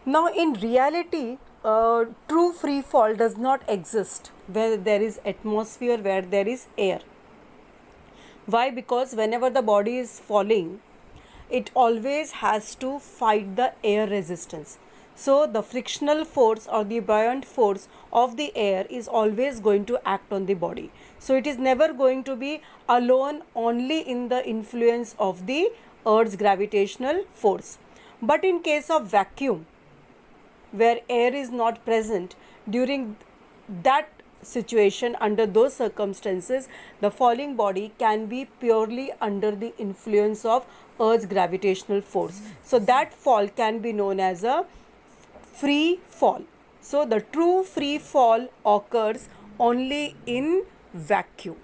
Now, in reality, true free fall does not exist where there is atmosphere, where there is air. Why? Because whenever the body is falling, it always has to fight the air resistance. So, the frictional force or the buoyant force of the air is always going to act on the body. So, it is never going to be alone only in the influence of the Earth's gravitational force. But in case of vacuum, where air is not present, during that situation, under those circumstances, the falling body can be purely under the influence of Earth's gravitational force. So that fall can be known as a free fall. So the true free fall occurs only in vacuum.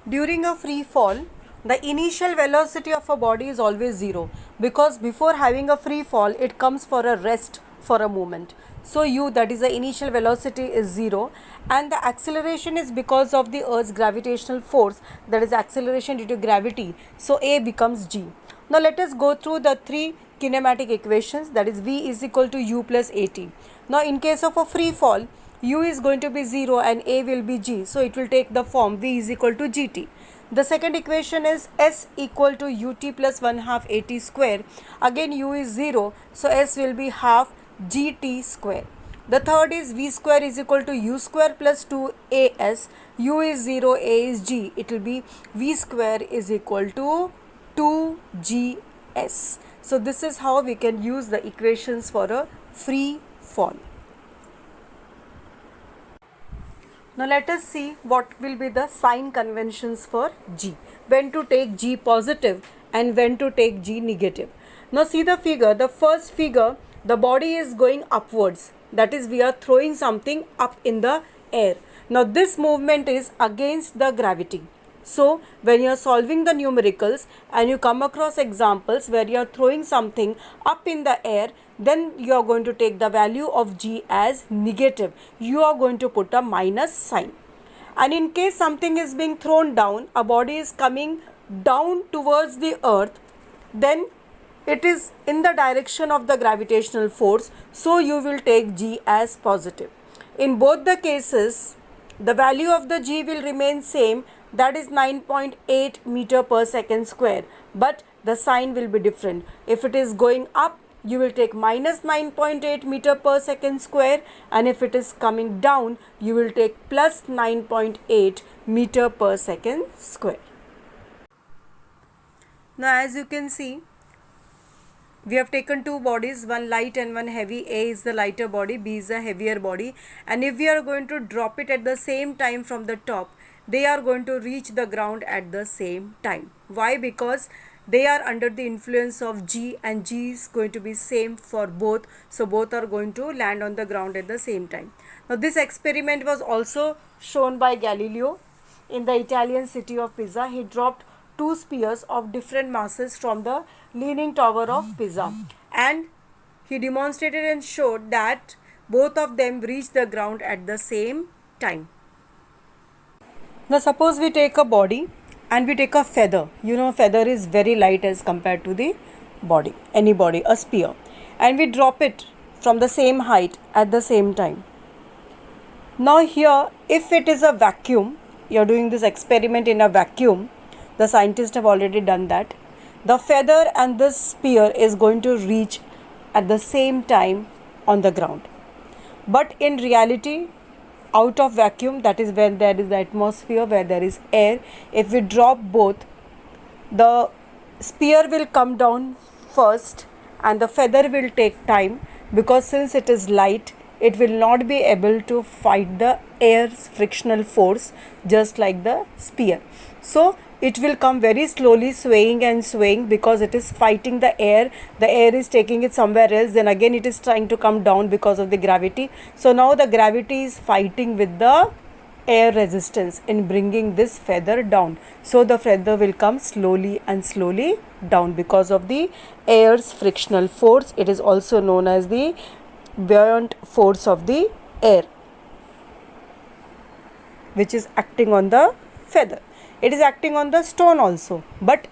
During a free fall, the initial velocity of a body is always zero, because before having a free fall, it comes for a rest for a moment. So u, that is the initial velocity, is zero, and the acceleration is because of the Earth's gravitational force, that is acceleration due to gravity. So a becomes g. Now let us go through the three kinematic equations, that is v is equal to u plus at. Now in case of a free fall, u is going to be 0 and a will be g, so it will take the form v is equal to gt. The second equation is s equal to ut plus 1 half at square. Again u is 0, so s will be half gt square. The third is v square is equal to u square plus 2as. U is 0, a is g. It will be v square is equal to 2gs. So this is how we can use the equations for a free fall. Now let us see what will be the sign conventions for G. When to take G positive and when to take G negative. Now see the figure. The first figure, the body is going upwards. That is, we are throwing something up in the air. Now this movement is against the gravity. So when you are solving the numericals and you come across examples where you are throwing something up in the air, then you are going to take the value of G as negative. You are going to put a minus sign. And in case something is being thrown down, a body is coming down towards the earth, then it is in the direction of the gravitational force, so you will take G as positive. In both the cases, the value of the G will remain same, that is 9.8 meter per second square, but the sign will be different. If it is going up, you will take minus 9.8 meter per second square, and if it is coming down, you will take plus 9.8 meter per second square. Now as you can see, we have taken two bodies, one light and one heavy. A is the lighter body, B is the heavier body, and if we are going to drop it at the same time from the top, they are going to reach the ground at the same time. Why? Because they are under the influence of G, and G is going to be same for both, so both are going to land on the ground at the same time. Now this experiment was also shown by Galileo in the Italian city of Pisa. He dropped two spheres of different masses from the leaning tower of Pisa, and he demonstrated and showed that both of them reached the ground at the same time. Now suppose we take a body and we take a feather. You know, feather is very light as compared to the body, any body, a spear, and we drop it from the same height at the same time. Now here, if it is a vacuum, you are doing this experiment in a vacuum, the scientists have already done that, the feather and this spear is going to reach at the same time on the ground. But in reality, out of vacuum, that is when there is the atmosphere, where there is air, if we drop both, the spear will come down first and the feather will take time, because since it is light, it will not be able to fight the air's frictional force just like the spear. So it will come very slowly, swaying and swaying, because it is fighting the air is taking it somewhere else, then again it is trying to come down because of the gravity. So now the gravity is fighting with the air resistance in bringing this feather down. So the feather will come slowly and slowly down because of the air's frictional force. It is also known as the buoyant force of the air, which is acting on the feather. It is acting on the stone also, but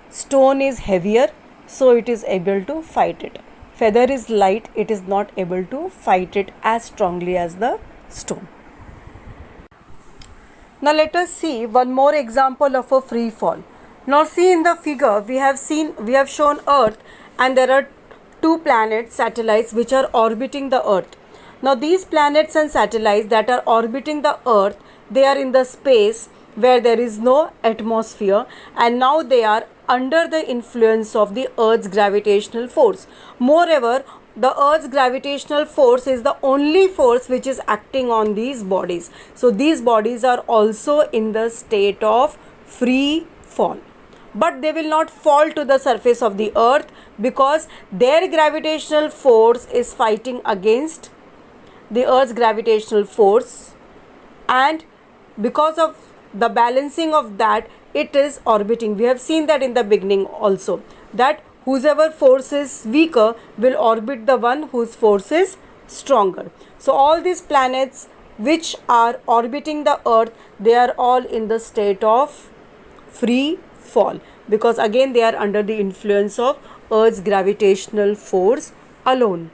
stone is heavier, so it is able to fight it. Feather is light, it is not able to fight it as strongly as the stone. Now let us see one more example of a free fall. Now see in the figure we have shown Earth, and there are two planets, satellites, which are orbiting the Earth. Now these planets and satellites that are orbiting the Earth, they are in the space where there is no atmosphere, and now they are under the influence of the Earth's gravitational force. Moreover, the Earth's gravitational force is the only force which is acting on these bodies. So these bodies are also in the state of free fall. But they will not fall to the surface of the Earth, because their gravitational force is fighting against the Earth's gravitational force, and because of the balancing of that, it is orbiting. We have seen that in the beginning also, that whosever force is weaker will orbit the one whose force is stronger. So all these planets which are orbiting the Earth, they are all in the state of free fall, because again they are under the influence of Earth's gravitational force alone.